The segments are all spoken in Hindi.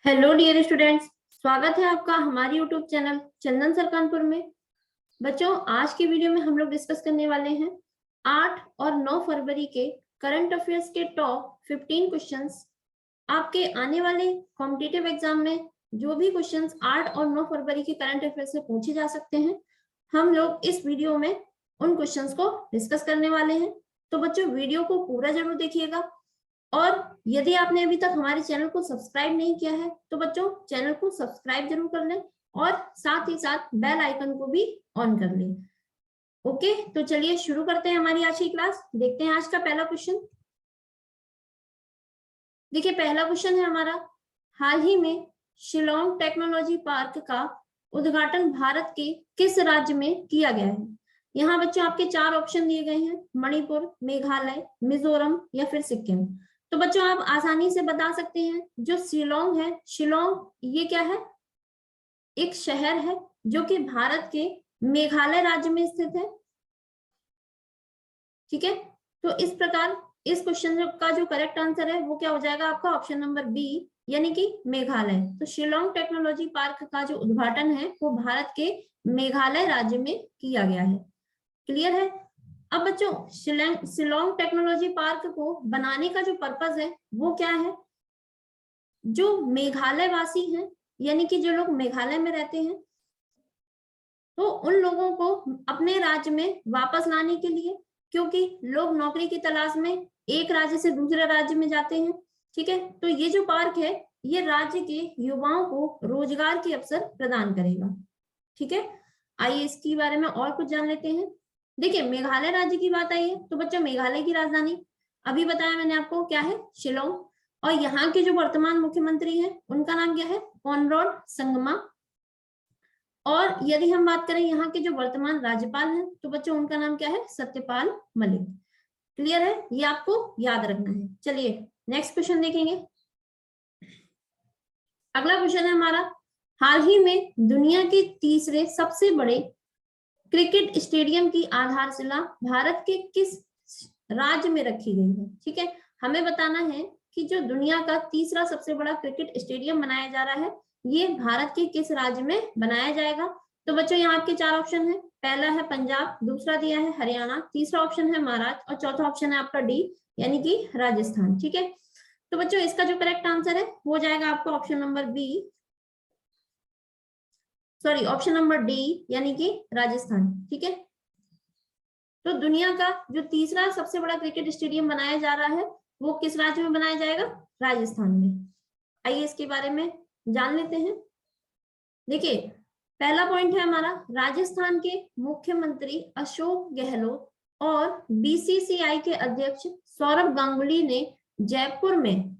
हेलो डियर स्टूडेंट्स, स्वागत है आपका हमारे यूट्यूब चैनल चंदन सर कानपुर में। बच्चों, आज की वीडियो में हम लोग डिस्कस करने वाले हैं 8 और 9 फरवरी के करंट अफेयर्स के टॉप 15 क्वेश्चंस। आपके आने वाले कॉम्पिटिटिव एग्जाम में जो भी क्वेश्चंस 8 और 9 फरवरी के करंट अफेयर्स से पूछे जा सकते हैं, हम लोग इस वीडियो में उन क्वेश्चंस को डिस्कस करने वाले हैं। तो बच्चों, वीडियो को पूरा जरूर देखिएगा। और यदि आपने अभी तक हमारे चैनल को सब्सक्राइब नहीं किया है तो बच्चों, चैनल को सब्सक्राइब जरूर कर लें और साथ ही साथ बेल आइकन को भी ऑन कर लें। ओके, तो चलिए शुरू करते हैं हमारी आज की क्लास। देखते हैं आज का पहला क्वेश्चन। देखिए, पहला क्वेश्चन है हमारा, हाल ही में शिलोंग टेक्नोलॉजी पार्क का उद्घाटन भारत के किस राज्य में किया गया है? यहाँ बच्चों आपके 4 ऑप्शन दिए गए हैं, मणिपुर, मेघालय, मिजोरम या फिर सिक्किम। तो बच्चों आप आसानी से बता सकते हैं, जो शिलोंग है, शिलोंग ये क्या है? एक शहर है जो कि भारत के मेघालय राज्य में स्थित है। ठीक है, तो इस प्रकार इस क्वेश्चन का जो करेक्ट आंसर है वो क्या हो जाएगा आपका? ऑप्शन नंबर बी, यानी कि मेघालय। तो शिलोंग टेक्नोलॉजी पार्क का जो उद्घाटन है वो भारत के मेघालय राज्य में किया गया है। क्लियर है? अब बच्चों, शिलोंग टेक्नोलॉजी पार्क को बनाने का जो पर्पस है वो क्या है? जो मेघालय वासी हैं, यानी कि जो लोग मेघालय में रहते हैं, तो उन लोगों को अपने राज्य में वापस लाने के लिए, क्योंकि लोग नौकरी की तलाश में एक राज्य से दूसरे राज्य में जाते हैं। ठीक है, तो ये जो पार्क है ये राज्य के युवाओं को रोजगार के अवसर प्रदान करेगा। ठीक है, आइए इसके बारे में और कुछ जान लेते हैं। देखिए, मेघालय राज्य की बात आई है तो बच्चों, मेघालय की राजधानी अभी बताया मैंने आपको क्या है? शिलोंग। और यहाँ के जो वर्तमान मुख्यमंत्री हैं उनका नाम क्या है? कॉनराड संगमा। और यदि हम बात करें यहाँ के जो वर्तमान राज्यपाल हैं तो बच्चों उनका नाम क्या है? सत्यपाल मलिक। क्लियर है? ये आपको याद रखना है। चलिए नेक्स्ट क्वेश्चन देखेंगे। अगला क्वेश्चन है हमारा, हाल ही में दुनिया के तीसरे सबसे बड़े क्रिकेट स्टेडियम की आधारशिला भारत के किस राज्य में रखी गई है? ठीक है, हमें बताना है कि जो दुनिया का तीसरा सबसे बड़ा क्रिकेट स्टेडियम बनाया जा रहा है ये भारत के किस राज्य में बनाया जाएगा? तो बच्चों यहाँ आपके 4 ऑप्शन है। पहला है पंजाब, दूसरा दिया है हरियाणा, तीसरा ऑप्शन है महाराष्ट्र और चौथा ऑप्शन है आपका डी, यानी कि राजस्थान। ठीक है, तो बच्चों इसका जो करेक्ट आंसर है वो जाएगा आपका option number B, sorry option number D, यानी कि राजस्थान। ठीक है, तो दुनिया का जो तीसरा सबसे बड़ा क्रिकेट स्टेडियम बनाया जा रहा है वो किस राज्य में बनाया जाएगा? राजस्थान में। आइए इसके बारे में जान लेते हैं। देखिए, पहला पॉइंट है हमारा, राजस्थान के मुख्यमंत्री अशोक गहलोत और बीसीसीआई के अध्यक्ष सौरभ गांगुली ने जयपुर में,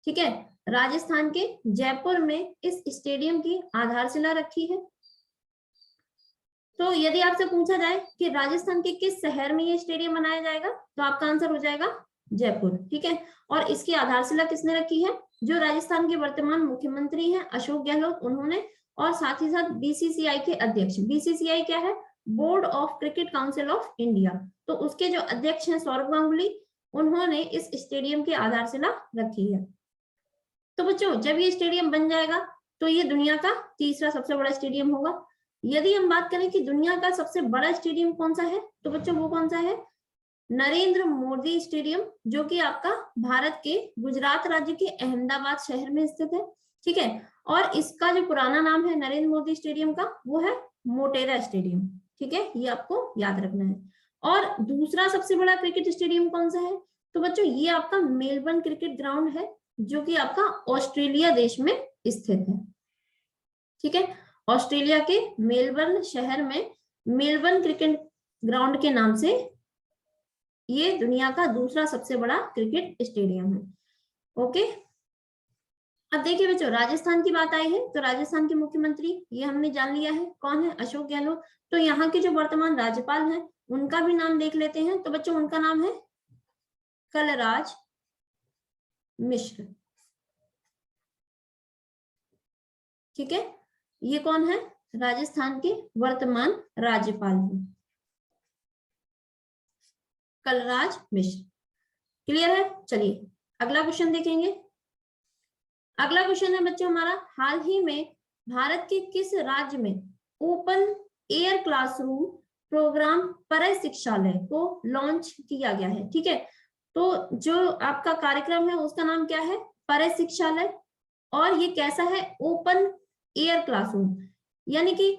ठीक है, राजस्थान के जयपुर में इस स्टेडियम की आधारशिला रखी है। तो यदि आपसे पूछा जाए कि राजस्थान के किस शहर में ये स्टेडियम बनाया जाएगा तो आपका आंसर हो जाएगा जयपुर। ठीक है, और इसकी आधारशिला किसने रखी है? जो राजस्थान के वर्तमान मुख्यमंत्री हैं अशोक गहलोत, उन्होंने, और साथ ही साथ बीसीसीआई के अध्यक्ष, बीसीसीआई क्या है? Board of cricket council of India, तो उसके जो अध्यक्ष हैं सौरभ गांगुली, उन्होंने इस स्टेडियम की आधारशिला रखी है। तो बच्चों जब ये स्टेडियम बन जाएगा तो ये दुनिया का तीसरा सबसे बड़ा स्टेडियम होगा। यदि हम बात करें कि दुनिया का सबसे बड़ा स्टेडियम कौन सा है तो बच्चों वो कौन सा है? नरेंद्र मोदी स्टेडियम, जो कि आपका भारत के गुजरात राज्य के अहमदाबाद शहर में स्थित है। ठीक है, और इसका जो पुराना नाम है नरेंद्र मोदी स्टेडियम का वो है मोटेरा स्टेडियम। ठीक है, ये आपको याद रखना है। और दूसरा सबसे बड़ा क्रिकेट स्टेडियम कौन सा है तो बच्चों ये आपका मेलबर्न क्रिकेट ग्राउंड है, जो कि आपका ऑस्ट्रेलिया देश में स्थित है। ठीक है, ऑस्ट्रेलिया के मेलबर्न शहर में मेलबर्न क्रिकेट ग्राउंड के नाम से ये दुनिया का दूसरा सबसे बड़ा क्रिकेट स्टेडियम है। ओके, अब देखिए बच्चों, राजस्थान की बात आई है तो राजस्थान के मुख्यमंत्री ये हमने जान लिया है कौन है? अशोक गहलोत। तो यहाँ के जो वर्तमान राज्यपाल हैं उनका भी नाम देख लेते हैं। तो बच्चों उनका नाम है कलराज मिश्र। ठीक है, ये कौन है? राजस्थान के वर्तमान राज्यपाल हैं कलराज मिश्र। क्लियर है? चलिए अगला क्वेश्चन देखेंगे। अगला क्वेश्चन है बच्चों हमारा, हाल ही में भारत के किस राज्य में ओपन एयर क्लासरूम प्रोग्राम परय शिक्षालय को लॉन्च किया गया है? ठीक है, तो जो आपका कार्यक्रम है उसका नाम क्या है? परय शिक्षालय। और ये कैसा है? ओपन एयर क्लासरूम, यानी कि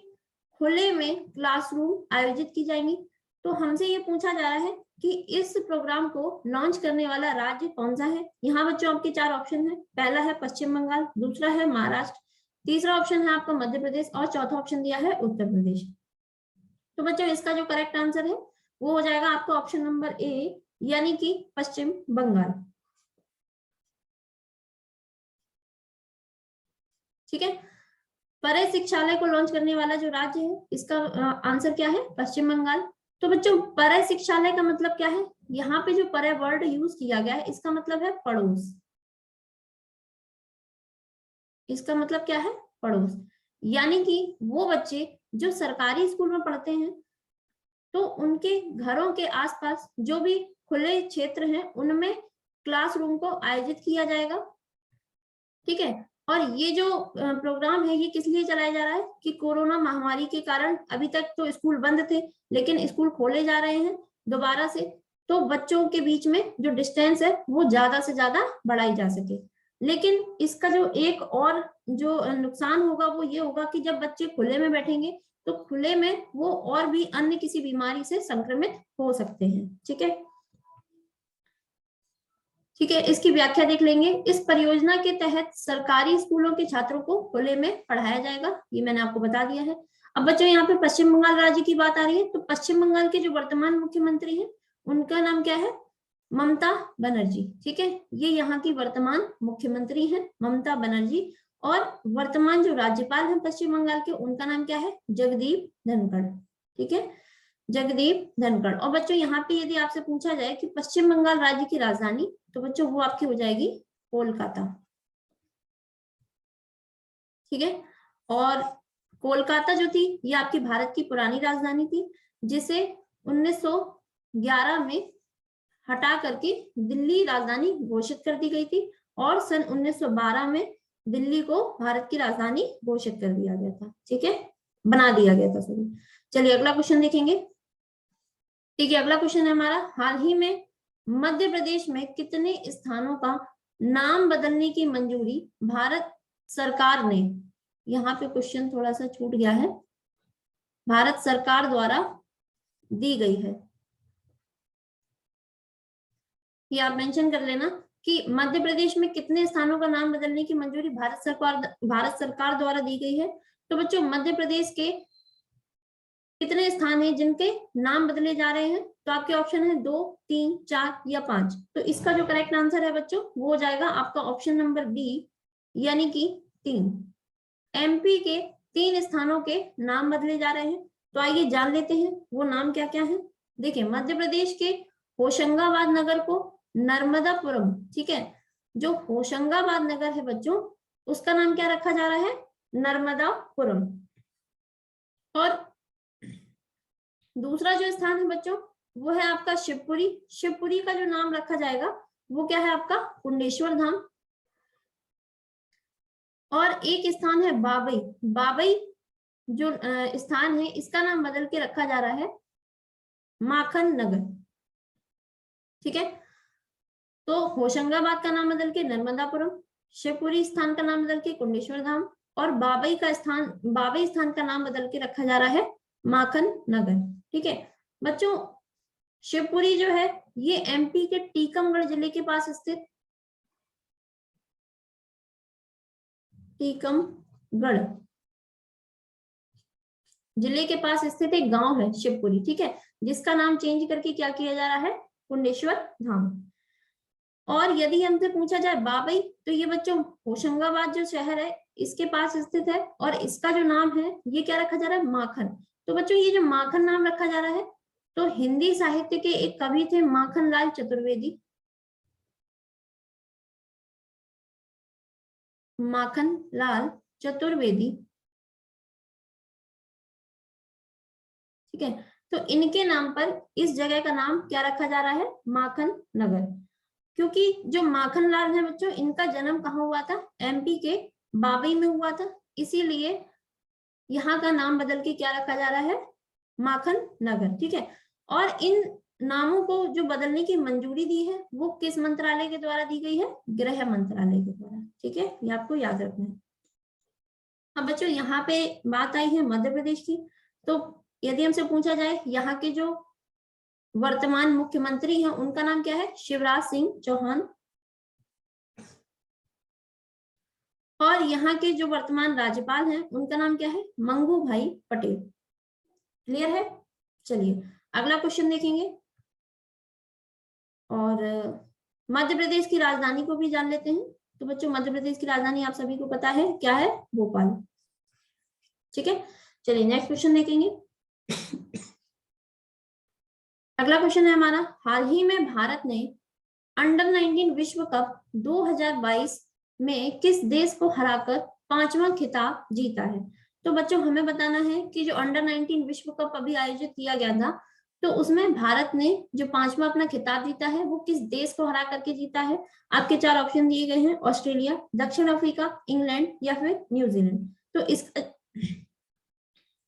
खुले में क्लासरूम आयोजित की जाएंगी। तो हमसे ये पूछा जा रहा है कि इस प्रोग्राम को लॉन्च करने वाला राज्य कौन सा है। यहाँ बच्चों आपके 4 ऑप्शन है। पहला है पश्चिम बंगाल, दूसरा है महाराष्ट्र, तीसरा ऑप्शन है आपका मध्य प्रदेश और चौथा ऑप्शन दिया है उत्तर प्रदेश। तो बच्चों इसका जो करेक्ट आंसर है वो हो जाएगा आपका ऑप्शन नंबर ए, यानी कि पश्चिम बंगाल। ठीक है, परय शिक्षालय को लॉन्च करने वाला जो राज्य है इसका आंसर क्या है? पश्चिम बंगाल। तो बच्चों परय शिक्षालय का मतलब क्या है? यहाँ पे जो परय वर्ड यूज किया गया है इसका मतलब है पड़ोस। इसका मतलब क्या है? पड़ोस, यानी कि वो बच्चे जो सरकारी स्कूल में पढ़ते हैं तो उनके घरों के आसपास जो भी खुले क्षेत्र हैं उनमें क्लासरूम को आयोजित किया जाएगा। ठीक है, और ये जो प्रोग्राम है ये किस लिए चलाया जा रहा है कि कोरोना महामारी के कारण अभी तक तो स्कूल बंद थे, लेकिन स्कूल खोले जा रहे हैं दोबारा से, तो बच्चों के बीच में जो डिस्टेंस है वो ज्यादा से ज्यादा बढ़ाई जा सके। लेकिन इसका जो एक और जो नुकसान होगा वो ये होगा कि जब बच्चे खुले में बैठेंगे तो खुले में वो और भी अन्य किसी बीमारी से संक्रमित हो सकते हैं। ठीक है, ठीक है, इसकी व्याख्या देख लेंगे। इस परियोजना के तहत सरकारी स्कूलों के छात्रों को खुले में पढ़ाया जाएगा, ये मैंने आपको बता दिया है। अब बच्चों यहाँ पे पश्चिम बंगाल राज्य की बात आ रही है, तो पश्चिम बंगाल के जो वर्तमान मुख्यमंत्री हैं उनका नाम क्या है? ममता बनर्जी। ठीक है, ये यहाँ की वर्तमान मुख्यमंत्री हैं ममता बनर्जी। और वर्तमान जो राज्यपाल हैं पश्चिम बंगाल के उनका नाम क्या है? जगदीप धनखड़। ठीक है, जगदीप धनखड़। और बच्चों यहाँ पे यदि आपसे पूछा जाए कि पश्चिम बंगाल राज्य की राजधानी, तो बच्चों वो आपकी हो जाएगी कोलकाता। ठीक है, और कोलकाता जो थी ये आपकी भारत की पुरानी राजधानी थी, जिसे 1911 में हटा करके दिल्ली राजधानी घोषित कर दी गई थी और सन 1912 में दिल्ली को भारत की राजधानी घोषित कर दिया गया था। ठीक है, बना दिया गया था सॉरी। चलिए अगला क्वेश्चन देखेंगे। ठीक है, अगला क्वेश्चन है हमारा, हाल ही में मध्य प्रदेश में कितने स्थानों का नाम बदलने की मंजूरी भारत सरकार ने, यहाँ पे क्वेश्चन थोड़ा सा छूट गया है, भारत सरकार द्वारा दी गई है? ये आप मेंशन कर लेना कि मध्य प्रदेश में कितने स्थानों का नाम बदलने की मंजूरी भारत सरकार द्वारा दी गई है। तो बच्चों मध्य प्रदेश के कितने स्थान हैं जिनके नाम बदले जा रहे हैं? तो आपके ऑप्शन है 2, 3, 4 या 5। तो इसका जो करेक्ट आंसर है बच्चों वो हो जाएगा आपका ऑप्शन नंबर बी, यानी कि 3। एमपी के 3 स्थानों के नाम बदले जा रहे हैं। तो आइए जान लेते हैं वो नाम क्या क्या है। देखिए मध्य प्रदेश के होशंगाबाद नगर को नर्मदापुरम, ठीक है, जो होशंगाबाद नगर है बच्चों उसका नाम क्या रखा जा रहा है? नर्मदापुरम। और दूसरा जो स्थान है बच्चों वो है आपका शिवपुरी। शिवपुरी का जो नाम रखा जाएगा वो क्या है आपका? कुंडेश्वर धाम। और एक स्थान है बाबई। बाबई जो स्थान है इसका नाम बदल के रखा जा रहा है माखन नगर। ठीक है, तो होशंगाबाद का नाम बदल के नर्मदापुरम, शिवपुरी स्थान का नाम बदल के कुंडेश्वर धाम और बाबई स्थान का नाम बदल के रखा जा रहा है माखन नगर। ठीक है बच्चों, शिवपुरी जो है ये एमपी के टीकमगढ़ जिले के पास स्थित, टीकमगढ़ जिले के पास स्थित एक गांव है शिवपुरी। ठीक है, जिसका नाम चेंज करके क्या किया जा रहा है? कुंडेश्वर धाम। और यदि हमसे पूछा जाए बाबई, तो ये बच्चों होशंगाबाद जो शहर है इसके पास स्थित है और इसका जो नाम है ये क्या रखा जा रहा है? माखन। तो बच्चों ये जो माखन नाम रखा जा रहा है तो हिंदी साहित्य के एक कवि थे माखन लाल चतुर्वेदी। माखन लाल चतुर्वेदी। ठीक है, तो इनके नाम पर इस जगह का नाम क्या रखा जा रहा है? माखन नगर। क्योंकि जो माखनलाल है बच्चों, इनका जन्म कहाँ हुआ था? एमपी के बाबई में हुआ था, इसीलिए यहाँ का नाम बदल के क्या रखा जा रहा है? माखन नगर। ठीक है, और इन नामों को जो बदलने की मंजूरी दी है वो किस मंत्रालय के द्वारा दी गई है? गृह मंत्रालय के द्वारा। ठीक है, ये आपको याद रखना है। अब बच्चों यहाँ पे बात आई है मध्य प्रदेश की, तो यदि हमसे पूछा जाए यहाँ के जो वर्तमान मुख्यमंत्री हैं उनका नाम क्या है? शिवराज सिंह चौहान। और यहाँ के जो वर्तमान राज्यपाल हैं उनका नाम क्या है? मंगू भाई पटेल। क्लियर है? चलिए अगला क्वेश्चन देखेंगे, और मध्य प्रदेश की राजधानी को भी जान लेते हैं। तो बच्चों मध्य प्रदेश की राजधानी आप सभी को पता है, क्या है? भोपाल। ठीक है, चलिए नेक्स्ट क्वेश्चन देखेंगे। अगला क्वेश्चन है हमारा, हाल ही में भारत ने अंडर 19 विश्व कप 2022 में किस देश को हराकर 5वां खिताब जीता है? तो बच्चों हमें बताना है कि जो अंडर 19 विश्व कप अभी आयोजित किया गया था, तो उसमें भारत ने जो 5वां अपना खिताब जीता है वो किस देश को हरा करके जीता है? आपके 4 ऑप्शन दिए गए हैं, ऑस्ट्रेलिया, दक्षिण अफ्रीका, इंग्लैंड या फिर न्यूजीलैंड। तो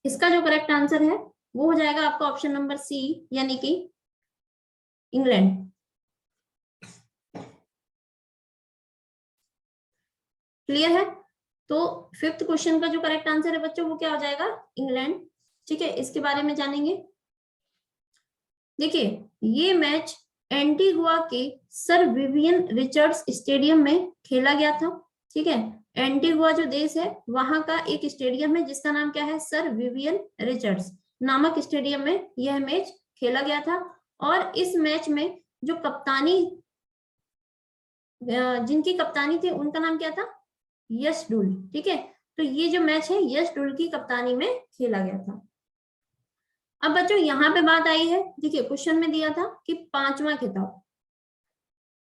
इसका जो करेक्ट आंसर है वो हो जाएगा आपका ऑप्शन नंबर सी, यानी कि इंग्लैंड। क्लियर है? तो 5th क्वेश्चन का जो करेक्ट आंसर है बच्चों वो क्या हो जाएगा? इंग्लैंड। ठीक है, इसके बारे में जानेंगे। देखिए ये मैच एंटीगुआ के सर विवियन रिचर्ड्स स्टेडियम में खेला गया था। ठीक है, एंटीगुआ जो देश है वहां का एक स्टेडियम है जिसका नाम क्या है? सर विवियन रिचर्ड्स नामक स्टेडियम में यह मैच खेला गया था। और इस मैच में जो कप्तानी, जिनकी कप्तानी थी उनका नाम क्या था? यश डुल। ठीक है, तो ये जो मैच है यश डुल की कप्तानी में खेला गया था। अब बच्चों यहाँ पे बात आई है, देखिए क्वेश्चन में दिया था कि 5वां खिताब,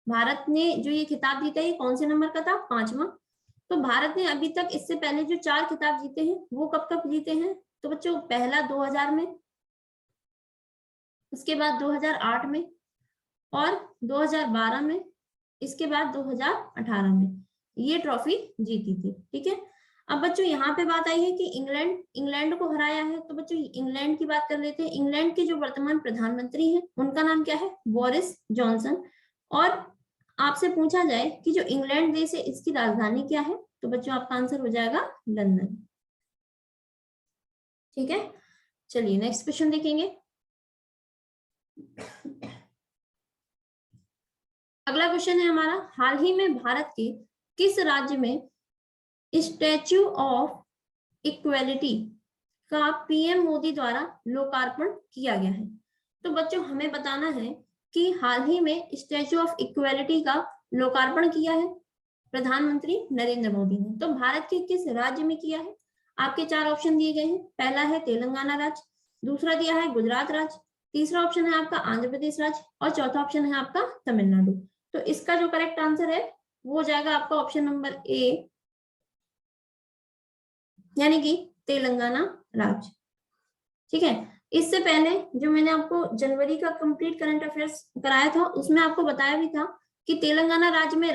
भारत ने जो ये खिताब जीता है कौन से नंबर का था? 5वां। तो भारत ने अभी तक इससे पहले जो 4 खिताब जीते हैं वो कब कब जीते हैं? तो बच्चों पहला 2000 में, उसके बाद 2008 में, और 2012 में, इसके बाद 2018 में ये ट्रॉफी जीती थी। ठीक है, अब बच्चों यहाँ पे बात आई है कि इंग्लैंड को हराया है, तो बच्चों इंग्लैंड की बात कर लेते हैं। इंग्लैंड के जो वर्तमान प्रधानमंत्री हैं उनका नाम क्या है? Boris Johnson. और आपसे पूछा जाए कि जो इंग्लैंड देश है इसकी राजधानी क्या है, तो बच्चों आपका आंसर हो जाएगा लंदन। ठीक है, चलिए नेक्स्ट क्वेश्चन देखेंगे। अगला क्वेश्चन है हमारा, हाल ही में भारत के किस राज्य में स्टैच्यू ऑफ इक्वेलिटी का पीएम मोदी द्वारा लोकार्पण किया गया है? तो बच्चों हमें बताना है कि हाल ही में स्टैच्यू ऑफ इक्वेलिटी का लोकार्पण किया है प्रधानमंत्री नरेंद्र मोदी ने, तो भारत के किस राज्य में किया है? आपके 4 ऑप्शन दिए गए हैं। पहला है तेलंगाना राज्य, दूसरा दिया है गुजरात राज्य, तीसरा ऑप्शन है आपका आंध्र प्रदेश राज्य, और चौथा ऑप्शन है आपका तमिलनाडु। तो इसका जो करेक्ट आंसर है वो हो जाएगा आपका ऑप्शन नंबर ए, यानी कि तेलंगाना राज्य। ठीक है, इससे पहले जो मैंने आपको जनवरी का कंप्लीट करंट अफेयर्स कराया था उसमें आपको बताया भी था कि तेलंगाना राज्य में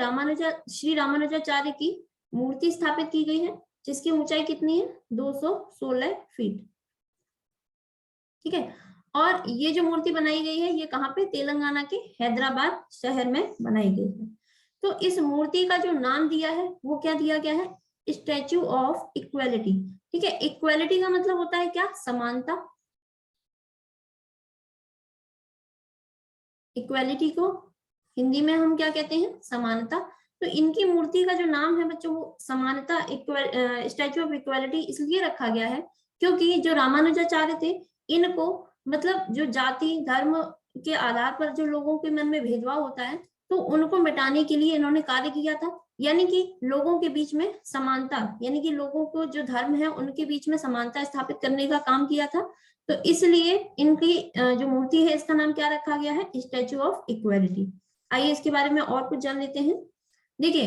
श्री रामानुजाचार्य की मूर्ति स्थापित की गई है जिसकी ऊंचाई कितनी है? 216 फीट। ठीक है, और ये जो मूर्ति बनाई गई है ये कहाँ पे? तेलंगाना के हैदराबाद शहर में बनाई गई है। तो इस मूर्ति का जो नाम दिया है वो क्या दिया गया है? Statue of equality. ठीक है, इक्वेलिटी का मतलब होता है क्या? समानता। इक्वेलिटी को हिंदी में हम क्या कहते हैं? समानता। तो इनकी मूर्ति का जो नाम है बच्चों वो समानता स्टैच्यू ऑफ इक्वेलिटी इसलिए रखा गया है क्योंकि जो रामानुजाचार्य थे इनको मतलब जो जाति धर्म के आधार पर जो लोगों के मन में भेदभाव होता है तो उनको मिटाने के लिए इन्होंने कार्य किया था, यानी कि लोगों के बीच में समानता, यानी कि लोगों को जो धर्म है उनके बीच में समानता स्थापित करने का काम किया था। तो इसलिए इनकी जो मूर्ति है इसका नाम क्या रखा गया है? Statue of equality. आइए इसके बारे में और कुछ जान लेते हैं। देखिए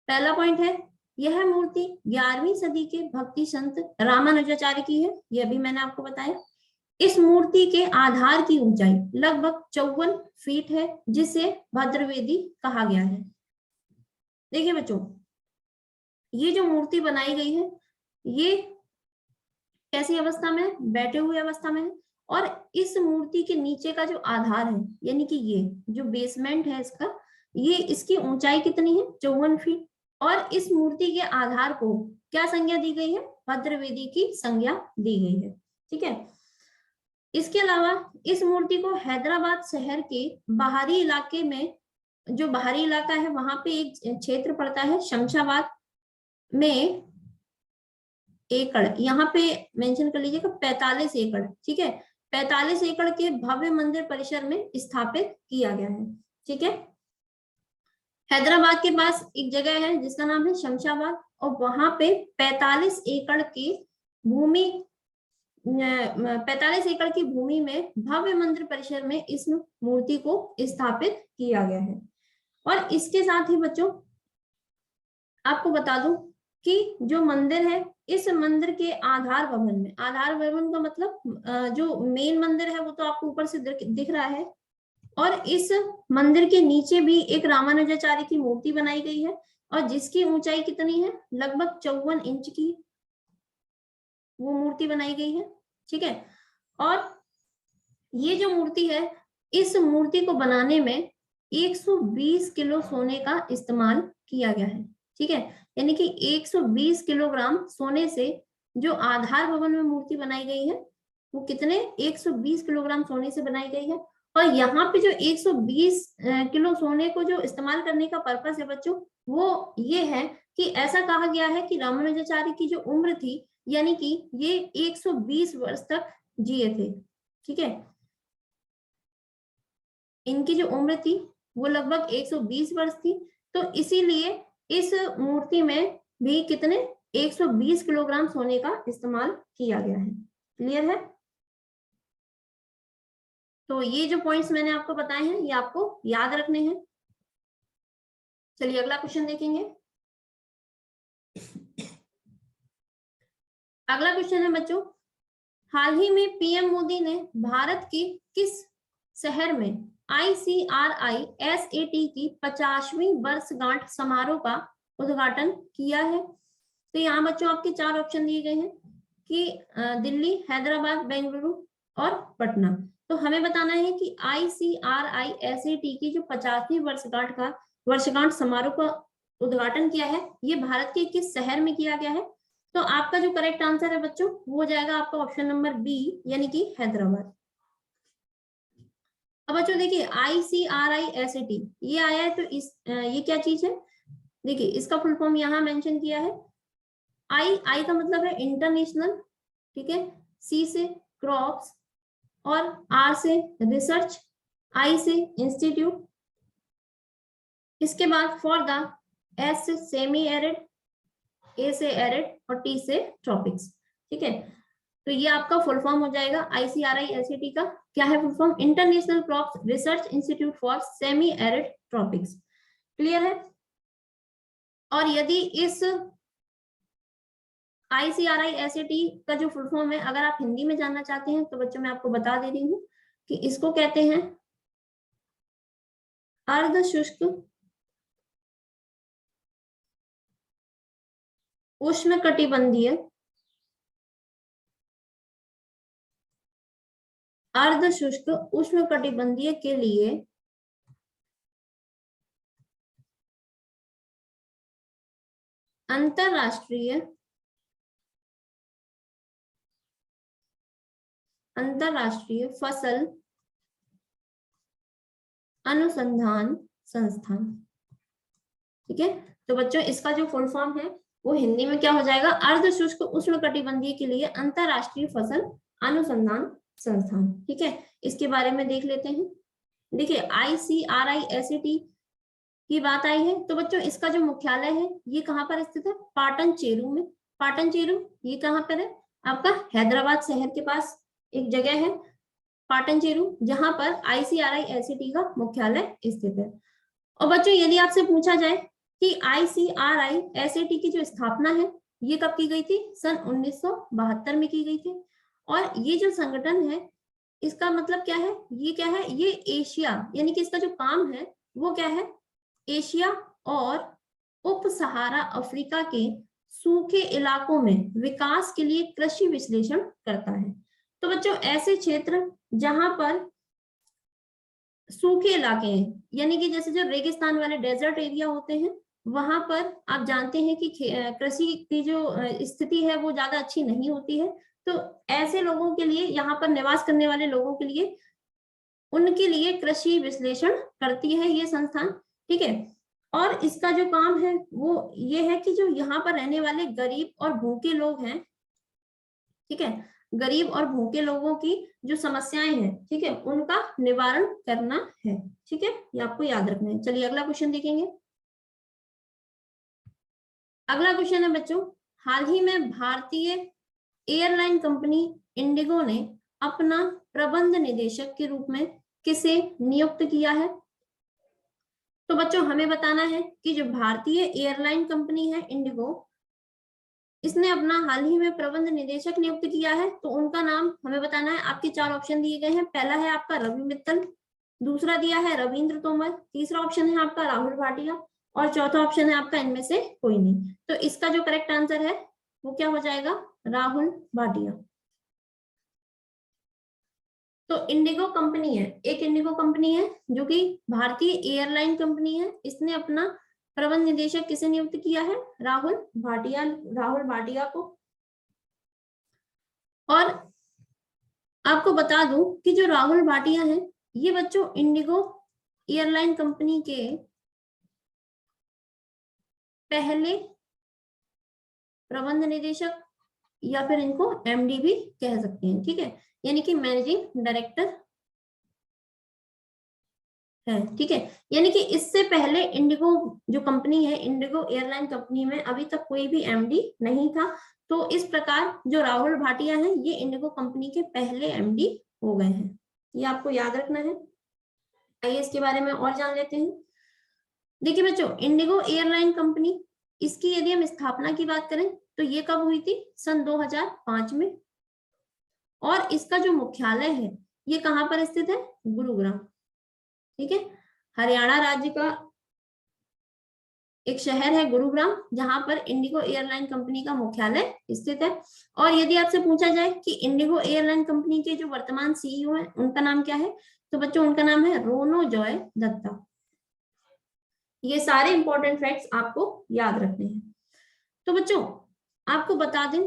पहला पॉइंट है, यह मूर्ति 11वीं सदी के भक्ति संत रामानुजाचार्य की है, यह भी मैंने आपको बताया। इस मूर्ति के आधार की ऊंचाई लगभग 54 फीट है, जिसे भद्रवेदी कहा गया है। देखिए बच्चों, ये जो मूर्ति बनाई गई है ये कैसी अवस्था में है? बैठे हुए अवस्था में है। और इस मूर्ति के नीचे का जो आधार है, यानी कि ये जो बेसमेंट है इसका, ये इसकी ऊंचाई कितनी है? 54 फीट। और इस मूर्ति के आधार को क्या संज्ञा दी गई है? भद्रवेदी की संज्ञा दी गई है। ठीक है। इसके अलावा इस मूर्ति को हैदराबाद शहर के बाहरी इलाके में, जो बाहरी इलाका है वहां पे एक क्षेत्र पड़ता है शमशाबाद में, एकड़ यहाँ पे मेंशन कर लीजिएगा, 45 एकड़। ठीक है, 45 एकड़ के भव्य मंदिर परिसर में स्थापित किया गया है। ठीक है, हैदराबाद के पास एक जगह है जिसका नाम है शमशाबाद, और वहां पे 45 एकड़ की भूमि 45 एकड़ की भूमि में भव्य मंदिर परिसर में इस मूर्ति को स्थापित किया गया है। और इसके साथ ही बच्चों आपको बता दूं कि जो मंदिर है, इस मंदिर के आधार भवन में, आधार भवन का मतलब जो मेन मंदिर है वो तो आपको ऊपर से दिख रहा है, और इस मंदिर के नीचे भी एक रामानुजाचार्य की मूर्ति बनाई गई है, और जिसकी ऊंचाई कितनी है? लगभग 54 इंच की वो मूर्ति बनाई गई है। ठीक है, और ये जो मूर्ति है, इस मूर्ति को बनाने में 120 किलो सोने का इस्तेमाल किया गया है। ठीक है, यानी कि 120 किलोग्राम सोने से जो आधार भवन में मूर्ति बनाई गई है वो कितने? 120 किलोग्राम सोने से बनाई गई है। और यहाँ पे जो 120 किलो सोने को जो इस्तेमाल करने का पर्पस है बच्चों, वो ये है कि ऐसा कहा गया है कि रामानुजाचार्य की जो उम्र थी, यानी कि ये 120 वर्ष तक जिए थे। ठीक है, इनकी जो उम्र थी वो लगभग 120 वर्ष थी, तो इसीलिए इस मूर्ति में भी कितने? 120 किलोग्राम सोने का इस्तेमाल किया गया है। क्लियर है? तो ये जो पॉइंट्स मैंने आपको बताए हैं ये आपको याद रखने हैं। चलिए अगला क्वेश्चन देखेंगे। अगला क्वेश्चन है बच्चों, हाल ही में पीएम मोदी ने भारत के किस शहर में ICRISAT की 50वीं वर्षगांठ समारोह का उद्घाटन किया है? तो यहाँ बच्चों आपके 4 ऑप्शन दिए गए हैं कि दिल्ली, हैदराबाद, बेंगलुरु और पटना। तो हमें बताना है कि ICRISAT की जो 50वीं वर्षगांठ समारोह का उद्घाटन किया है, ये भारत के किस शहर में किया गया है? तो आपका जो करेक्ट आंसर है बच्चों वो हो जाएगा आपका ऑप्शन नंबर बी, यानी कि हैदराबाद। अब बच्चों देखिए ICRISAT ये आया है, तो ये क्या चीज है? देखिए इसका फुल फॉर्म यहाँ मेंशन किया है। आई का मतलब है इंटरनेशनल, ठीक है, सी से क्रॉप्स, और आर से रिसर्च, आई से इंस्टीट्यूट, इसके बाद फॉर द, एस से सेमी एरिड, ए से एरिड, और टी से ट्रॉपिक्स। ठीक है, तो ये आपका फुल फॉर्म हो जाएगा ICRISAT का। क्या है full form? International crops research institute for semi arid tropics. Clear है? और यदि इस ICRISAT का जो फुल फॉर्म है अगर आप हिंदी में जानना चाहते हैं तो बच्चों मैं आपको बता दे रही हूँ कि इसको कहते हैं अर्ध शुष्क उष्णकटिबंधीय, अर्ध शुष्क उष्णकटिबंधीय के लिए अंतरराष्ट्रीय फसल अनुसंधान संस्थान। ठीक है, तो बच्चों इसका जो फुल फॉर्म है वो हिंदी में क्या हो जाएगा? अर्ध शुष्क उष्णकटिबंधीय के लिए अंतरराष्ट्रीय फसल अनुसंधान संस्थान। ठीक है, इसके बारे में देख लेते हैं। देखिए ICRISAT की बात आई है तो बच्चों इसका जो मुख्यालय है ये कहाँ पर स्थित है? पाटन चेरू में। पाटन चेरू ये कहाँ पर है? आपका हैदराबाद शहर के पास एक जगह है पाटन चेरू, जहां पर ICRISAT का मुख्यालय स्थित है। और बच्चों यदि आपसे पूछा जाए कि ICRISAT की जो स्थापना है ये कब की गई थी? सन 1972 में की गई थी। और ये जो संगठन है इसका मतलब क्या है, ये एशिया, यानी कि इसका जो काम है वो क्या है, एशिया और उप सहारा अफ्रीका के सूखे इलाकों में विकास के लिए कृषि विश्लेषण करता है। तो बच्चों ऐसे क्षेत्र जहां पर सूखे इलाके हैं, यानी कि जैसे जो रेगिस्तान वाले डेजर्ट एरिया होते हैं, वहां पर आप जानते हैं कि कृषि की जो स्थिति है वो ज्यादा अच्छी नहीं होती है। तो ऐसे लोगों के लिए, यहाँ पर निवास करने वाले लोगों के लिए, उनके लिए कृषि विश्लेषण करती है ये संस्थान, ठीक है। और इसका जो काम है वो ये है कि जो यहाँ पर रहने वाले गरीब और भूखे लोग हैं, ठीक है, गरीब और भूखे लोगों की जो समस्याएं हैं, ठीक है, उनका निवारण करना है, ठीक है, ये आपको याद रखना है। चलिए अगला क्वेश्चन देखेंगे। अगला क्वेश्चन है बच्चों, हाल ही में भारतीय एयरलाइन कंपनी इंडिगो ने अपना प्रबंध निदेशक के रूप में किसे नियुक्त किया है? तो बच्चों हमें बताना है कि जो भारतीय एयरलाइन कंपनी है इंडिगो, इसने अपना हाल ही में प्रबंध निदेशक नियुक्त किया है। तो उनका नाम हमें बताना है। आपके 4 ऑप्शन दिए गए हैं। पहला है आपका रवि मित्तल, दूसरा दिया है रविंद्र तोमर, तीसरा ऑप्शन है आपका राहुल भाटिया, और चौथा ऑप्शन है आपका इनमें से कोई नहीं। तो इसका जो करेक्ट आंसर है वो क्या हो जाएगा, राहुल भाटिया। तो इंडिगो कंपनी है, एक इंडिगो कंपनी है जो कि भारतीय एयरलाइन कंपनी है, इसने अपना प्रबंध निदेशक किसे नियुक्त किया है, राहुल भाटिया को। और आपको बता दूं कि जो राहुल भाटिया है, ये बच्चों इंडिगो एयरलाइन कंपनी के पहले प्रबंध निदेशक या फिर इनको एमडी भी कह सकते हैं, ठीक है, यानी कि मैनेजिंग डायरेक्टर है, ठीक है। यानी कि इससे पहले इंडिगो जो कंपनी है, इंडिगो एयरलाइन कंपनी में अभी तक कोई भी एमडी नहीं था। तो इस प्रकार जो राहुल भाटिया है, ये इंडिगो कंपनी के पहले एमडी हो गए हैं, ये आपको याद रखना है। आइए इसके बारे में और जान लेते हैं। देखिए बच्चों, इंडिगो एयरलाइन कंपनी, इसकी यदि हम स्थापना की बात करें तो ये कब हुई थी, सन 2005 में। और इसका जो मुख्यालय है ये कहां पर स्थित है, गुरुग्राम, ठीक है, हरियाणा राज्य का एक शहर है गुरुग्राम, जहां पर इंडिगो एयरलाइन कंपनी का मुख्यालय स्थित है। और यदि आपसे पूछा जाए कि इंडिगो एयरलाइन कंपनी के जो वर्तमान सीईओ हैं उनका नाम क्या है, तो बच्चों उनका नाम है रोनो जॉय दत्ता। ये सारे इंपॉर्टेंट फैक्ट्स आपको याद रखने हैं। तो बच्चों आपको बता दें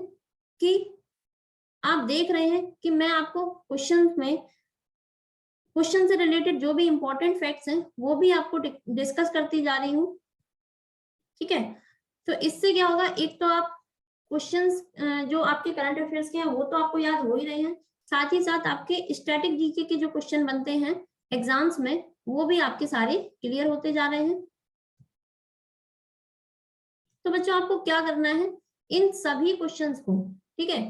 कि आप देख रहे हैं कि मैं आपको क्वेश्चन से रिलेटेड जो भी इंपॉर्टेंट फैक्ट्स हैं वो भी आपको डिस्कस करती जा रही हूँ, ठीक है। तो इससे क्या होगा, एक तो आप क्वेश्चंस जो आपके करंट अफेयर्स के हैं वो तो आपको याद हो ही रहे हैं, साथ ही साथ आपके स्टैटिक जीके के जो क्वेश्चन बनते हैं एग्जाम्स में वो भी आपके सारे क्लियर होते जा रहे हैं। तो बच्चों आपको क्या करना है, इन सभी क्वेश्चंस को, ठीक है,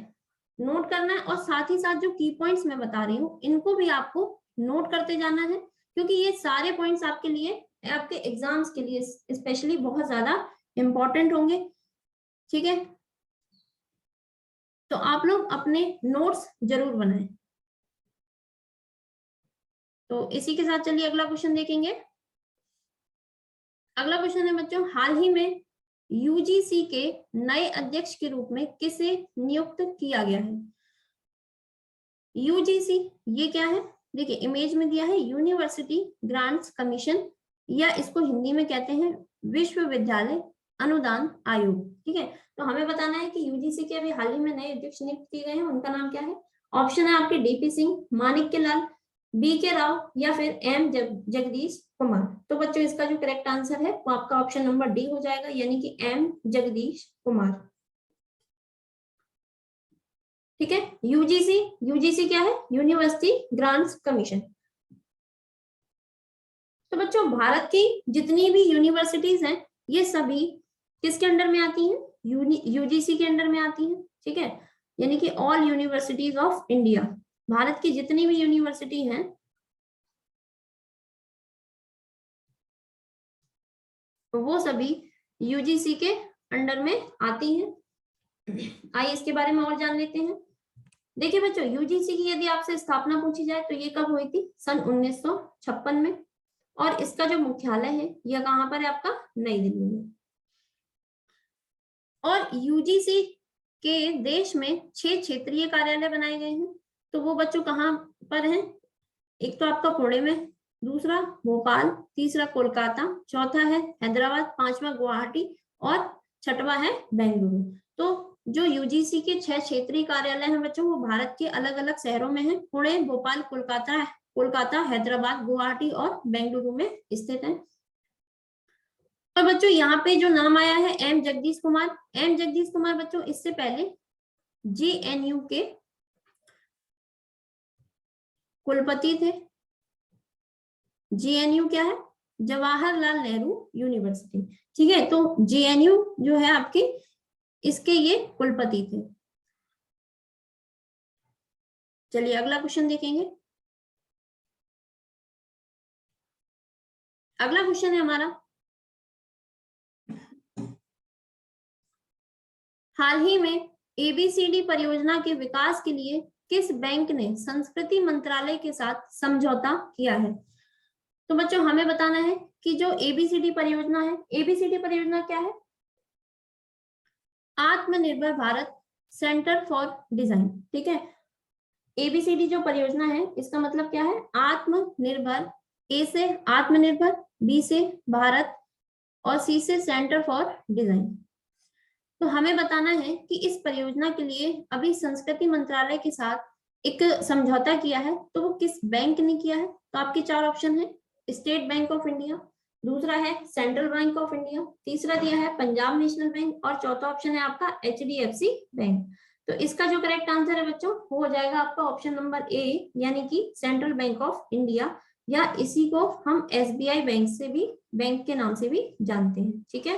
नोट करना है, और साथ ही साथ जो की पॉइंट्स मैं बता रही हूँ इनको भी आपको नोट करते जाना है, क्योंकि ये सारे पॉइंट्स आपके लिए, आपके एग्जाम्स के लिए स्पेशली बहुत ज्यादा इंपॉर्टेंट होंगे, ठीक है। तो आप लोग अपने नोट्स जरूर बनाएं। तो इसी के साथ चलिए अगला क्वेश्चन देखेंगे। अगला क्वेश्चन है बच्चों, हाल ही में यूजीसी के नए अध्यक्ष के रूप में किसे नियुक्त किया गया है? यूजीसी ये क्या है, देखिए इमेज में दिया है यूनिवर्सिटी ग्रांट्स कमीशन, या इसको हिंदी में कहते हैं विश्वविद्यालय अनुदान आयोग, ठीक है। तो हमें बताना है कि यूजीसी के अभी हाल ही में नए अध्यक्ष नियुक्त किए गए हैं, उनका नाम क्या है। ऑप्शन है आपके डीपी सिंह, माणिक्य लाल, बी के राव, या फिर एम जगदीश कुमार। तो बच्चों इसका जो करेक्ट आंसर है वो आपका ऑप्शन नंबर डी हो जाएगा, यानी कि एम जगदीश कुमार, ठीक है। यूजीसी क्या है, यूनिवर्सिटी ग्रांट्स कमीशन। तो बच्चों भारत की जितनी भी यूनिवर्सिटीज हैं ये सभी किसके अंडर में आती हैं, यूजीसी के अंडर में आती हैं, ठीक है, यानी कि all universities of India, Bharat की जितनी भी यूनिवर्सिटी हैं वो सभी यूजीसी के अंडर में आती हैं। आइए इसके बारे में और जान लेते हैं। देखिए बच्चों, यूजीसी की यदि आपसे स्थापना पूछी जाए तो ये कब हुई थी? सन 1956 में। और इसका जो मुख्यालय है यह कहाँ पर है आपका? नई दिल्ली में। और यूजीसी के देश में 6 क्षेत्रीय कार्यालय बनाए गए हैं। तो वो बच्चों कहाँ पर हैं? एक तो आपका पुणे में, दूसरा भोपाल, तीसरा कोलकाता, चौथा है हैदराबाद, पांचवा गुवाहाटी और छठवा है बेंगलुरु। तो जो यूजीसी के 6 क्षेत्रीय कार्यालय हैं बच्चों, वो भारत के अलग अलग शहरों में हैं। पुणे, भोपाल, कोलकाता, हैदराबाद, गुवाहाटी और बेंगलुरु में स्थित है। और बच्चों यहाँ पे जो नाम आया है एम जगदीश कुमार बच्चों, इससे पहले जेएनयू के कुलपति थे। जेएनयू क्या है? जवाहरलाल नेहरू यूनिवर्सिटी। ठीक है, तो जेएनयू जो है आपके, इसके ये कुलपति थे। चलिए अगला क्वेश्चन देखेंगे। अगला क्वेश्चन है हमारा, हाल ही में एबीसीडी परियोजना के विकास के लिए किस बैंक ने संस्कृति मंत्रालय के साथ समझौता किया है? तो बच्चों हमें बताना है कि जो एबीसीडी परियोजना है, एबीसीडी परियोजना क्या है? आत्मनिर्भर भारत सेंटर फॉर डिजाइन। ठीक है, एबीसीडी जो परियोजना है इसका मतलब क्या है? आत्मनिर्भर, ए से आत्मनिर्भर, बी से भारत और सी से सेंटर फॉर डिजाइन। तो हमें बताना है कि इस परियोजना के लिए अभी संस्कृति मंत्रालय के साथ एक समझौता किया है, तो वो किस बैंक ने किया है? तो आपके 4 ऑप्शन है, स्टेट बैंक ऑफ इंडिया, दूसरा है सेंट्रल बैंक ऑफ इंडिया, तीसरा दिया है पंजाब नेशनल बैंक और चौथा ऑप्शन है आपका एचडीएफसी बैंक। तो इसका जो करेक्ट आंसर है बच्चों वो हो जाएगा आपका ऑप्शन नंबर ए, यानी कि सेंट्रल बैंक ऑफ इंडिया, या इसी को हम एसबीआई बैंक के नाम से भी जानते हैं। ठीक है,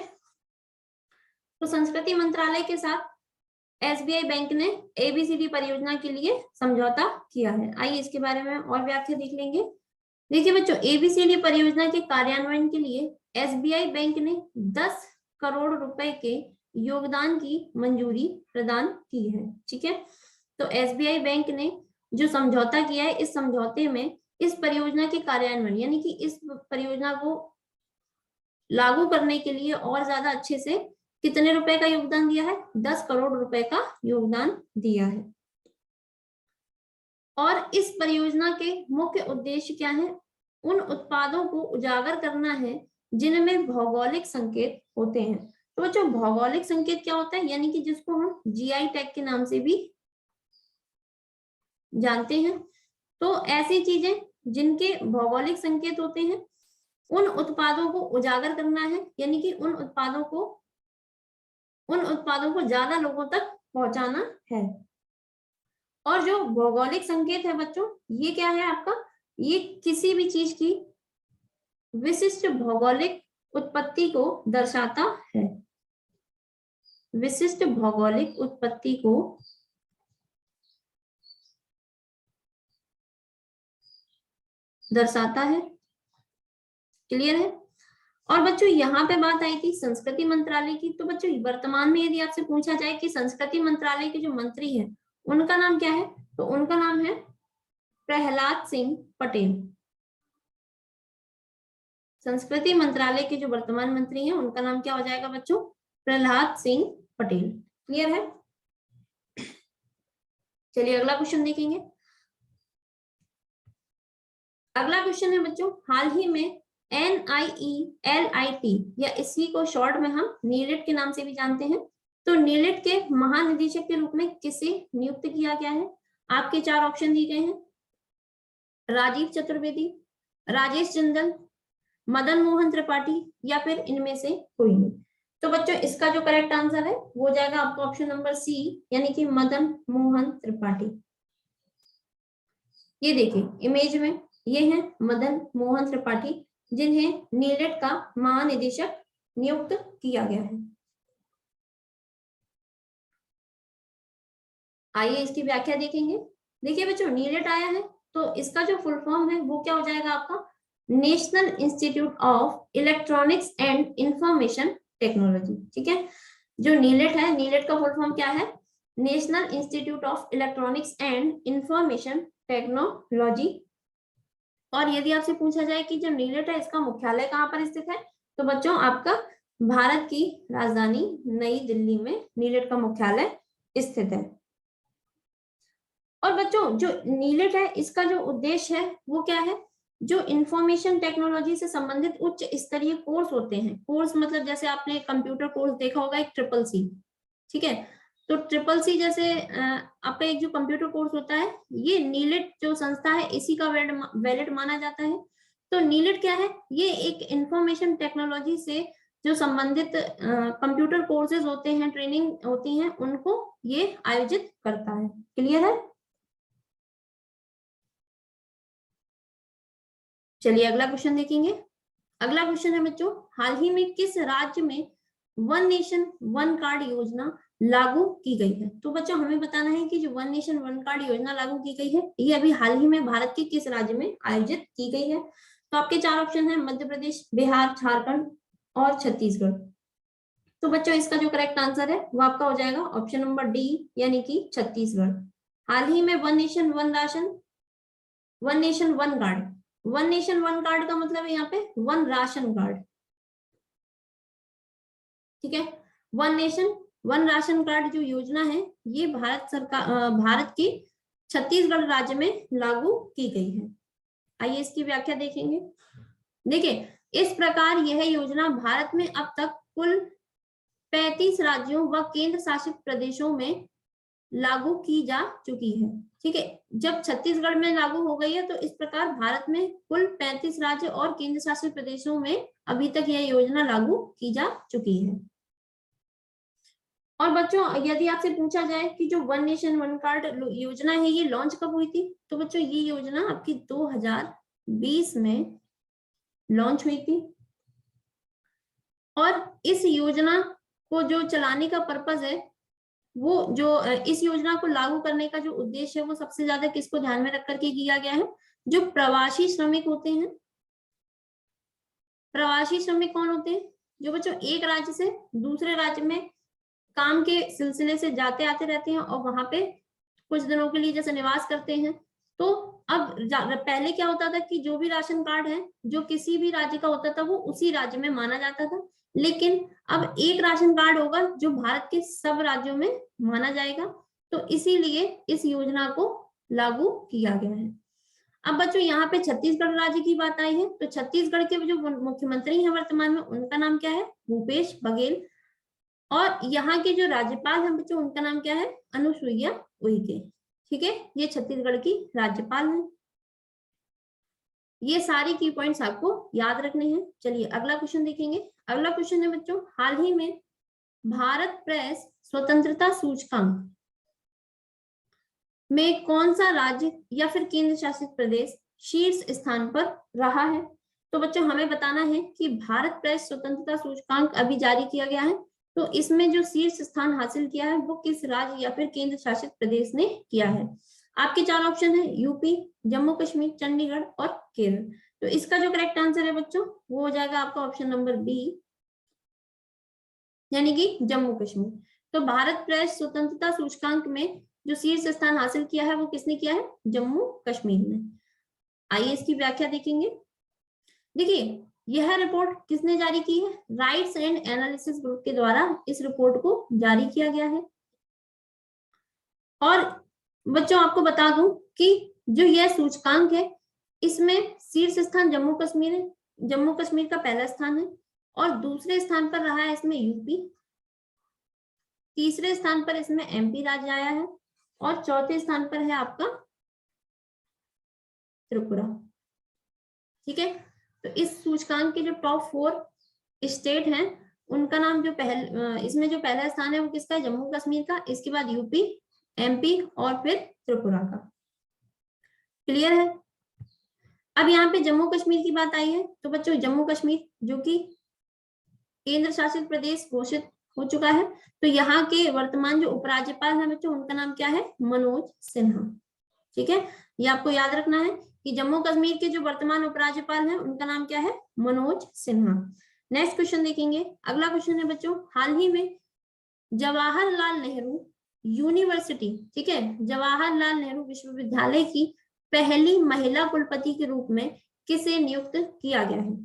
तो संस्कृति मंत्रालय के साथ एसबीआई बैंक ने एबीसीडी परियोजना के लिए समझौता किया है। आइए इसके बारे में और व्याख्या देख लेंगे। देखिए बच्चों, एबीसीडी परियोजना के कार्यान्वयन के लिए एसबीआई बैंक ने 10 करोड़ रुपए के योगदान की मंजूरी प्रदान की है। ठीक है, तो एसबीआई बैंक ने जो समझौता किया है, इस समझौते में इस परियोजना के कार्यान्वयन यानी कि इस परियोजना को लागू करने के लिए और ज्यादा अच्छे से कितने रुपए का योगदान दिया है? 10 करोड़ रुपए का योगदान दिया है। और इस परियोजना के मुख्य उद्देश्य क्या है? उन उत्पादों को उजागर करना है जिनमें भौगोलिक संकेत होते हैं। तो बच्चों भौगोलिक संकेत क्या होता है? यानी कि जिसको हम जीआई टैग के नाम से भी जानते हैं। तो ऐसी चीजें जिनके भौगोलिक संकेत होते हैं, उन उत्पादों को उजागर करना है, यानी कि उन उत्पादों को ज्यादा लोगों तक पहुंचाना है। और जो भौगोलिक संकेत है बच्चों, ये क्या है आपका? ये किसी भी चीज की विशिष्ट भौगोलिक उत्पत्ति को दर्शाता है। विशिष्ट भौगोलिक उत्पत्ति को दर्शाता है। क्लियर है? और बच्चों यहाँ पे बात आई थी संस्कृति मंत्रालय की। तो बच्चों वर्तमान में यदि आपसे पूछा जाए कि संस्कृति मंत्रालय के जो मंत्री हैं उनका नाम क्या है, तो उनका नाम है प्रहलाद सिंह पटेल। संस्कृति मंत्रालय के जो वर्तमान मंत्री हैं उनका नाम क्या हो जाएगा बच्चों? प्रहलाद सिंह पटेल। क्लियर है? चलिए अगला क्वेश्चन देखेंगे। अगला क्वेश्चन है बच्चों, हाल ही में NIELIT या इसी को शॉर्ट में हम नीलेट के नाम से भी जानते हैं, तो नीलेट के महानिदेशक के रूप में किसे नियुक्त किया गया है? आपके 4 ऑप्शन दिए गए हैं, राजीव चतुर्वेदी, राजेश जिंदल, मदन मोहन त्रिपाठी या फिर इनमें से कोई नहीं। तो बच्चों इसका जो करेक्ट आंसर है वो हो जाएगा आपका ऑप्शन नंबर सी, यानी कि मदन मोहन त्रिपाठी। ये देखिए इमेज में ये है मदन मोहन त्रिपाठी, जिन्हें नीलेट का महानिदेशक नियुक्त किया गया है। आइए इसकी व्याख्या देखेंगे। देखिए बच्चों नीलेट आया है तो इसका जो फुल फॉर्म है वो क्या हो जाएगा आपका? National institute of electronics and information technology. ठीक है, जो नीलेट है, नीलेट का फुल फॉर्म क्या है? National institute of electronics and information technology. और यदि आपसे पूछा जाए कि जो नीलेट है इसका मुख्यालय कहाँ पर स्थित है, तो बच्चों आपका भारत की राजधानी नई दिल्ली में नीलेट का मुख्यालय स्थित है। और बच्चों जो नीलेट है इसका जो उद्देश्य है वो क्या है, जो इंफॉर्मेशन टेक्नोलॉजी से संबंधित उच्च स्तरीय कोर्स होते हैं, कोर्स मतलब जैसे आपने कंप्यूटर कोर्स देखा होगा एक ट्रिपल-सी, ठीक है, तो ट्रिपल-सी जैसे आपका एक जो कंप्यूटर कोर्स होता है ये नीलेट जो संस्था है इसी का वैलिड माना जाता है। तो नीलेट क्या है, ये एक इंफॉर्मेशन टेक्नोलॉजी से जो संबंधित कंप्यूटर कोर्सेज होते हैं, ट्रेनिंग होती हैं, उनको ये आयोजित करता है। क्लियर है? चलिए अगला क्वेश्चन देखेंगे। अगला क्वेश्चन है बच्चों, हाल ही में किस राज्य में वन नेशन वन कार्ड योजना लागू की गई है? तो बच्चों हमें बताना है कि जो वन नेशन वन कार्ड योजना लागू की गई है ये अभी हाल ही में भारत के किस राज्य में आयोजित की गई है? तो आपके चार ऑप्शन है, मध्य प्रदेश, बिहार, झारखंड और छत्तीसगढ़। तो बच्चों इसका जो करेक्ट आंसर है वो आपका हो जाएगा ऑप्शन नंबर डी, यानी कि छत्तीसगढ़। हाल ही में one nation one ration, one nation one card, one nation one card का मतलब है यहाँ पे वन राशन कार्ड, ठीक है। One nation one ration card जो योजना है ये भारत सरकार भारत के छत्तीसगढ़ राज्य में लागू की गई है। आइए इसकी व्याख्या देखेंगे। देखिए इस प्रकार यह योजना भारत में अब तक कुल 35 राज्यों व केंद्र शासित प्रदेशों में लागू की जा चुकी है, ठीक है। जब छत्तीसगढ़ में लागू हो गई है तो इस प्रकार भारत में कुल 35 राज्य और केंद्र शासित प्रदेशों में अभी तक यह योजना लागू की जा चुकी है। और बच्चों यदि आपसे पूछा जाए कि जो वन नेशन वन कार्ड योजना है ये लॉन्च कब हुई थी, तो बच्चों ये योजना आपकी 2020 में लॉन्च हुई थी। और इस योजना को जो चलाने का पर्पस है वो जो इस योजना को लागू करने का जो उद्देश्य है वो सबसे ज्यादा किसको ध्यान में रख करके किया गया है, जो प्रवासी श्रमिक होते हैं। प्रवासी श्रमिक कौन होते हैं, जो बच्चों एक राज्य से दूसरे राज्य में काम के सिलसिले से जाते आते रहते हैं और वहां पे कुछ दिनों के लिए जैसे निवास करते हैं। तो अब पहले क्या होता था कि जो भी राशन कार्ड है जो किसी भी राज्य का होता था वो उसी राज्य में माना जाता था, लेकिन अब एक राशन कार्ड होगा जो भारत के सब राज्यों में माना जाएगा। तो इसीलिए इस योजना को लागू किया गया है। अब बच्चों यहाँ पे छत्तीसगढ़ राज्य की बात आई है, तो छत्तीसगढ़ के जो मुख्यमंत्री हैं वर्तमान में उनका नाम क्या है, भूपेश बघेल। और यहाँ के जो राज्यपाल हैं बच्चों उनका नाम क्या है, अनुसुईया उइके, ठीक है। ये छत्तीसगढ़ की राज्यपाल हैं। ये सारी की पॉइंट्स आपको याद रखने हैं। चलिए अगला क्वेश्चन देखेंगे। अगला क्वेश्चन है बच्चों, हाल ही में भारत प्रेस स्वतंत्रता सूचकांक में कौन सा राज्य या फिर केंद्र शासित प्रदेश शीर्ष स्थान पर रहा है? तो बच्चों हमें बताना है कि भारत प्रेस स्वतंत्रता सूचकांक अभी जारी किया गया है, तो इसमें जो शीर्ष स्थान हासिल किया है वो किस राज्य या फिर केंद्र शासित प्रदेश ने किया है? आपके चार ऑप्शन है, यूपी, जम्मू कश्मीर, चंडीगढ़ और केरल। तो इसका जो करेक्ट आंसर है बच्चों वो हो जाएगा आपका ऑप्शन नंबर बी, यानी कि जम्मू कश्मीर। तो भारत प्रेस स्वतंत्रता सूचकांक में जो शीर्ष स्थान हासिल किया है वो किसने किया है, जम्मू कश्मीर ने। आइए इसकी व्याख्या देखेंगे। देखिए यह रिपोर्ट किसने जारी की है, राइट्स एंड एनालिसिस ग्रुप के द्वारा इस रिपोर्ट को जारी किया गया है। और बच्चों आपको बता दूं कि जो यह सूचकांक है इसमें शीर्ष स्थान जम्मू कश्मीर है, जम्मू कश्मीर का पहला स्थान है, और दूसरे स्थान पर रहा है इसमें यूपी, तीसरे स्थान पर इसमें एमपी राज्य आया है, और चौथे स्थान पर है आपका त्रिपुरा, ठीक है। तो इस सूचकांक के जो टॉप 4 स्टेट हैं उनका नाम जो इसमें जो पहला स्थान है वो किसका है, जम्मू कश्मीर का, इसके बाद यूपी, एमपी और फिर त्रिपुरा का। क्लियर है? अब यहाँ पे जम्मू कश्मीर की बात आई है, तो बच्चों जम्मू कश्मीर जो कि केंद्र शासित प्रदेश घोषित हो चुका है, तो यहाँ के वर्तमान जो उपराज्यपाल हैं बच्चों उनका नाम क्या है, मनोज सिन्हा, ठीक है। ये आपको याद रखना है कि जम्मू कश्मीर के जो वर्तमान उपराज्यपाल हैं उनका नाम क्या है, मनोज सिन्हा। नेक्स्ट क्वेश्चन देखेंगे। अगला क्वेश्चन है बच्चों, हाल ही में जवाहरलाल नेहरू यूनिवर्सिटी, ठीक है, जवाहरलाल नेहरू विश्वविद्यालय की पहली महिला कुलपति के रूप में किसे नियुक्त किया गया है?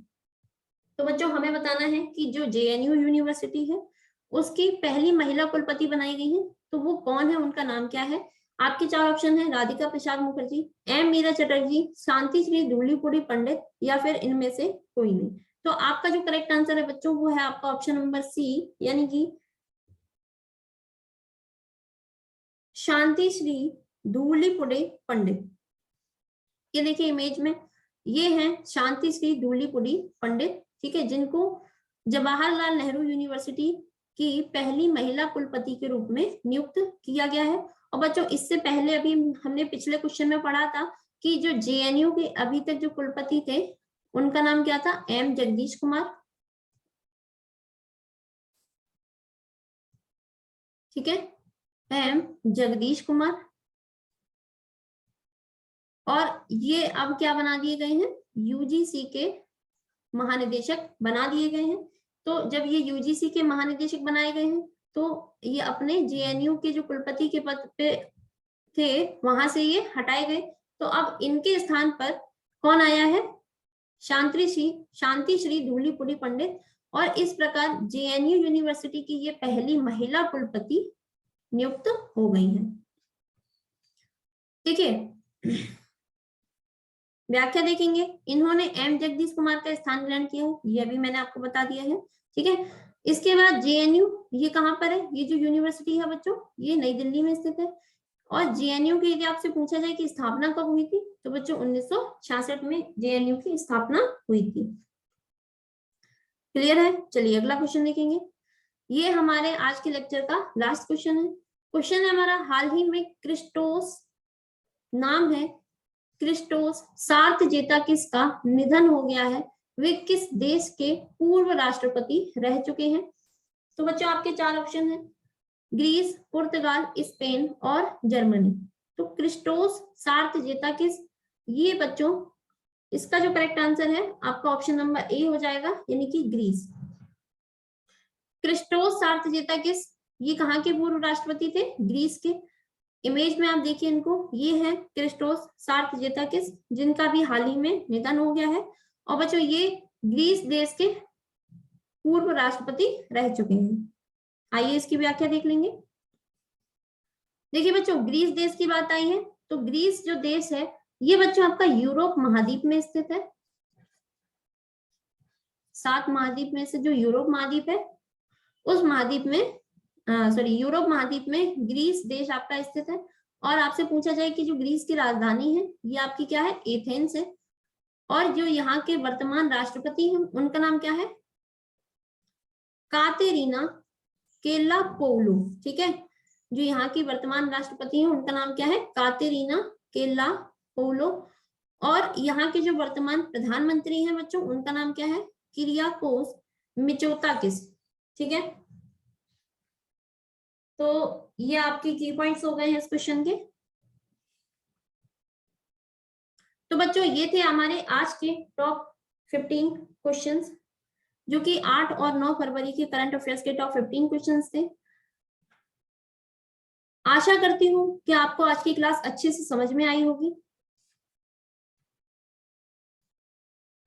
तो बच्चों हमें बताना है कि जो जेएनयू यूनिवर्सिटी है उसकी पहली महिला कुलपति बनाई गई है, तो वो कौन है, उनका नाम क्या है? आपके चार ऑप्शन है, राधिका प्रसाद मुखर्जी, एम मीरा चटर्जी, शांति श्री धूलीपुड़ी पंडित, या फिर इनमें से कोई नहीं। तो आपका जो करेक्ट आंसर है बच्चों वो है आपका ऑप्शन नंबर सी, यानी कि शांति श्री धूलीपुड़ी पंडित। ये देखिए इमेज में, ये है शांति श्री धूलीपुड़ी पंडित, ठीक है, जिनको जवाहरलाल नेहरू यूनिवर्सिटी की पहली महिला कुलपति के रूप में नियुक्त किया गया है। और बच्चों इससे पहले अभी हमने पिछले क्वेश्चन में पढ़ा था कि जो जेएनयू के अभी तक जो कुलपति थे उनका नाम क्या था? एम जगदीश कुमार, ठीक है, एम जगदीश कुमार। और ये अब क्या बना दिए गए हैं? यूजीसी के महानिदेशक बना दिए गए हैं। तो जब ये यूजीसी के महानिदेशक बनाए गए हैं तो ये अपने जेएनयू के जो कुलपति के पद पे थे वहां से ये हटाए गए। तो अब इनके स्थान पर कौन आया है? शांति श्री धूलीपुड़ी पंडित। और इस प्रकार जेएनयू यूनिवर्सिटी की ये पहली महिला कुलपति नियुक्त हो गई है। ठीक है, व्याख्या देखेंगे। इन्होंने एम जगदीश कुमार का स्थान ग्रहण किया है, ये भी मैंने आपको बता दिया है। ठीक है, इसके बाद जेएनयू, ये कहाँ पर है? ये जो यूनिवर्सिटी है बच्चों ये नई दिल्ली में स्थित है। और जेएनयू की यदि आपसे पूछा जाए कि स्थापना कब हुई थी तो बच्चों 1966 में जेएनयू की स्थापना हुई थी। क्लियर है? चलिए अगला क्वेश्चन देखेंगे। ये हमारे आज के लेक्चर का लास्ट क्वेश्चन है। क्वेश्चन है हमारा, हाल ही में क्रिस्टोस, नाम है क्रिस्टोस सार्थजेता किसका निधन हो गया है? वे किस देश के पूर्व राष्ट्रपति रह चुके हैं? तो बच्चों आपके चार ऑप्शन हैं, ग्रीस, पुर्तगाल, स्पेन और जर्मनी। तो क्रिस्टोस सार्थजेता किस, ये बच्चों इसका जो करेक्ट आंसर है आपका ऑप्शन नंबर ए हो जाएगा, यानी कि ग्रीस। क्रिस्टोस सार्थजेता किस, ये कहाँ के पूर्व राष्ट्रपति थे? ग्रीस के। इमेज में आप देखिए इनको, ये है क्रिस्टोस सार्थजेता किस, जिनका भी हाल ही में निधन हो गया है। और बच्चों ये ग्रीस देश के पूर्व राष्ट्रपति रह चुके हैं। आइए इसकी व्याख्या देख लेंगे। देखिए बच्चों ग्रीस देश की बात आई है तो ग्रीस जो देश है ये बच्चों आपका यूरोप महाद्वीप में स्थित है। 7 महाद्वीप में से जो यूरोप महाद्वीप है उस महाद्वीप में यूरोप महाद्वीप में ग्रीस देश आपका स्थित है। और आपसे पूछा जाए कि जो ग्रीस की राजधानी है ये आपकी क्या है? एथेंस है। और जो यहाँ के वर्तमान राष्ट्रपति हैं उनका नाम क्या है? कातेरीना केल्लापोउलो। ठीक है, जो यहाँ की वर्तमान राष्ट्रपति हैं उनका नाम क्या है? कातेरीना केल्लापोउलो। और यहाँ के जो वर्तमान प्रधानमंत्री हैं बच्चों उनका नाम क्या है? किरियाकोस मिचोताकिस। ठीक है, तो ये आपके की पॉइंट्स हो गए हैं इस क्वेश्चन के। तो बच्चों ये थे हमारे आज के टॉप 15 क्वेश्चंस, जो कि 8 और 9 फरवरी के करंट अफेयर्स के टॉप 15 क्वेश्चंस थे। आशा करती हूँ कि आपको आज की क्लास अच्छे से समझ में आई होगी।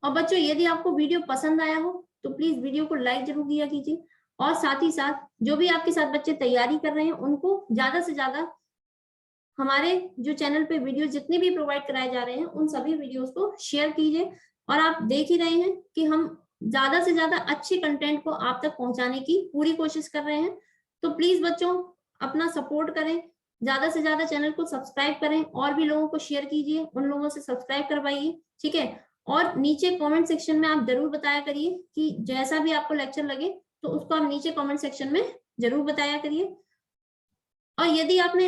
और बच्चों यदि आपको वीडियो पसंद आया हो तो प्लीज वीडियो को लाइक जरूर किया कीजिए। और साथ ही साथ जो भी आपके साथ बच्चे तैयारी कर रहे हैं उनको ज्यादा से ज्यादा हमारे जो चैनल पे वीडियो जितने भी प्रोवाइड कराए जा रहे हैं उन सभी वीडियोस को शेयर कीजिए। और आप देख ही रहे हैं कि हम ज्यादा से ज्यादा अच्छे कंटेंट को आप तक पहुंचाने की पूरी कोशिश कर रहे हैं। तो प्लीज बच्चों अपना सपोर्ट करें, ज्यादा से ज्यादा चैनल को सब्सक्राइब करें और भी लोगों को शेयर कीजिए, उन लोगों से सब्सक्राइब करवाइए। ठीक है, और नीचे कमेंट सेक्शन में आप जरूर बताया करिए कि जैसा भी आपको लेक्चर लगे तो उसको आप नीचे कमेंट सेक्शन में जरूर बताया करिए। और यदि आपने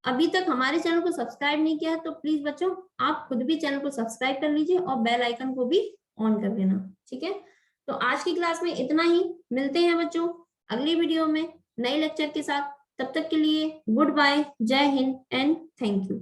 अभी तक हमारे चैनल को सब्सक्राइब नहीं किया है तो प्लीज बच्चों आप खुद भी चैनल को सब्सक्राइब कर लीजिए और बेल आइकन को भी ऑन कर देना। ठीक है, तो आज की क्लास में इतना ही। मिलते हैं बच्चों अगली वीडियो में नए लेक्चर के साथ। तब तक के लिए गुड बाय, जय हिंद एंड थैंक यू।